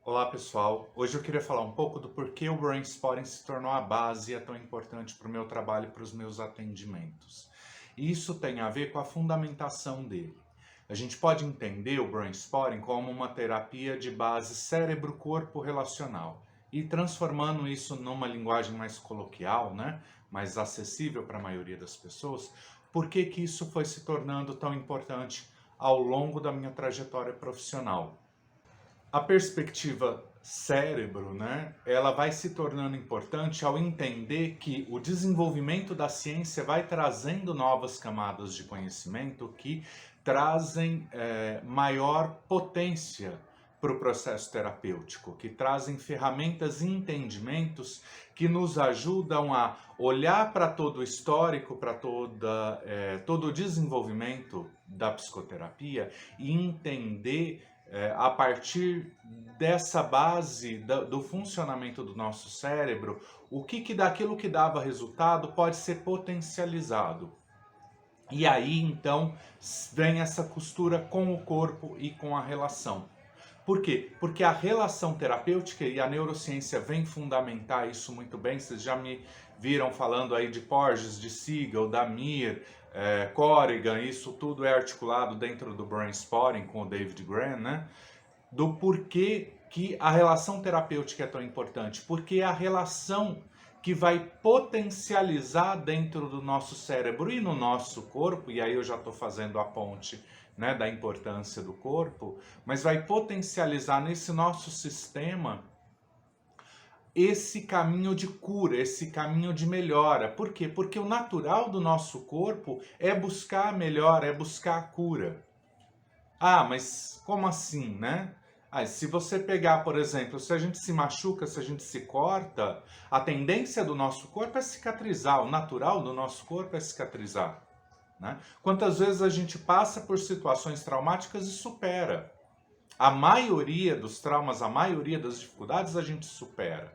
Olá pessoal, hoje eu queria falar um pouco do porquê o Brain Spotting se tornou a base e é tão importante para o meu trabalho e para os meus atendimentos. E isso tem a ver com a fundamentação dele. A gente pode entender o Brain Spotting como uma terapia de base cérebro-corpo relacional e transformando isso numa linguagem mais coloquial, né, mais acessível para a maioria das pessoas, por que que isso foi se tornando tão importante ao longo da minha trajetória profissional? A perspectiva cérebro, né, ela vai se tornando importante ao entender que o desenvolvimento da ciência vai trazendo novas camadas de conhecimento que trazem maior potência para o processo terapêutico, que trazem ferramentas e entendimentos que nos ajudam a olhar para todo o histórico, para todo o desenvolvimento da psicoterapia e entender a partir dessa base do funcionamento do nosso cérebro, o que daquilo que dava resultado pode ser potencializado. E aí, então, vem essa costura com o corpo e com a relação. Por quê? Porque a relação terapêutica e a neurociência vem fundamentar isso muito bem. Vocês já me viram falando aí de Porges, de Siegel, da Mir, Corrigan, isso tudo é articulado dentro do Brain Spotting com o David Graham, né? Do porquê que a relação terapêutica é tão importante. Porque é a relação que vai potencializar dentro do nosso cérebro e no nosso corpo, e aí eu já estou fazendo a ponte, né, da importância do corpo, mas vai potencializar nesse nosso sistema esse caminho de cura, esse caminho de melhora. Por quê? Porque o natural do nosso corpo é buscar a melhora, é buscar a cura. Ah, mas como assim, né? Ah, se você pegar, por exemplo, se a gente se machuca, se a gente se corta, a tendência do nosso corpo é cicatrizar, o natural do nosso corpo é cicatrizar, né? Quantas vezes a gente passa por situações traumáticas e supera? A maioria dos traumas, a maioria das dificuldades a gente supera.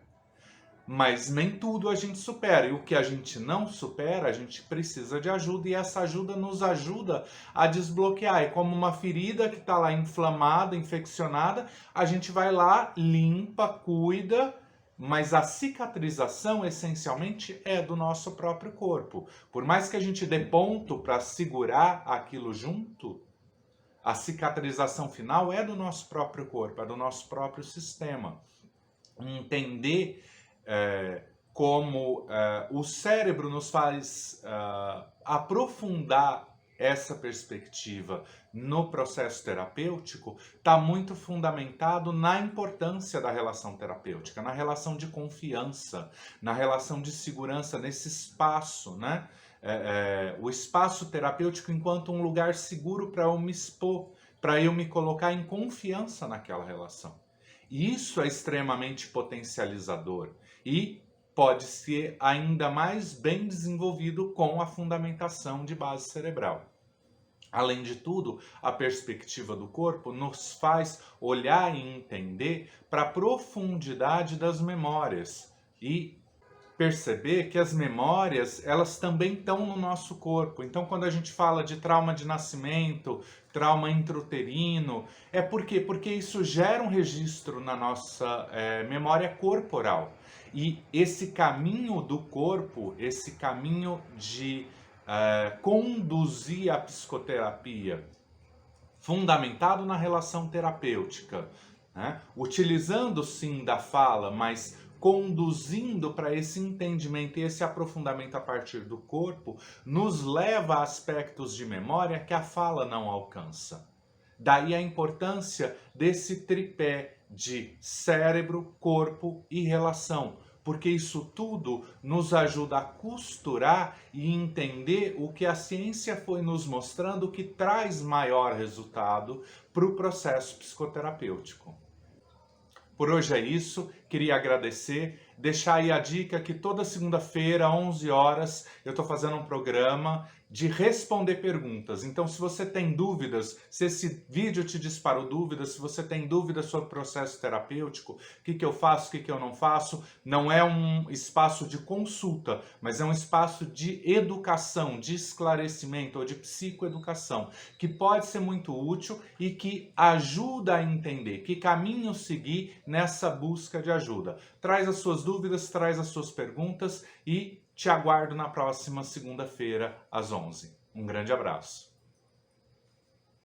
Mas nem tudo a gente supera. E o que a gente não supera, a gente precisa de ajuda. E essa ajuda nos ajuda a desbloquear. É como uma ferida que está lá inflamada, infeccionada. A gente vai lá, limpa, cuida. Mas a cicatrização, essencialmente, é do nosso próprio corpo. Por mais que a gente dê ponto para segurar aquilo junto, a cicatrização final é do nosso próprio corpo, é do nosso próprio sistema. Entender como o cérebro nos faz aprofundar essa perspectiva no processo terapêutico está muito fundamentado na importância da relação terapêutica, na relação de confiança, na relação de segurança, nesse espaço, né? O espaço terapêutico enquanto um lugar seguro para eu me expor, para eu me colocar em confiança naquela relação. E isso é extremamente potencializador e pode ser ainda mais bem desenvolvido com a fundamentação de base cerebral. Além de tudo, a perspectiva do corpo nos faz olhar e entender para a profundidade das memórias e perceber que as memórias, elas também estão no nosso corpo. Então, quando a gente fala de trauma de nascimento, trauma intrauterino, é por quê? Porque isso gera um registro na nossa memória corporal. E esse caminho do corpo, esse caminho de conduzir a psicoterapia, fundamentado na relação terapêutica, né? Utilizando sim da fala, mas conduzindo para esse entendimento e esse aprofundamento a partir do corpo, nos leva a aspectos de memória que a fala não alcança. Daí a importância desse tripé de cérebro, corpo e relação, porque isso tudo nos ajuda a costurar e entender o que a ciência foi nos mostrando que traz maior resultado para o processo psicoterapêutico. Por hoje é isso, queria agradecer, deixar aí a dica que toda segunda-feira, 11 horas, eu estou fazendo um programa de responder perguntas. Então, se você tem dúvidas, se esse vídeo te disparou dúvidas, se você tem dúvidas sobre o processo terapêutico, o que eu faço, o que eu não faço, não é um espaço de consulta, mas é um espaço de educação, de esclarecimento ou de psicoeducação, que pode ser muito útil e que ajuda a entender que caminho seguir nessa busca de ajuda. Traz as suas dúvidas, traz as suas perguntas e te aguardo na próxima segunda-feira, às 11. Um grande abraço.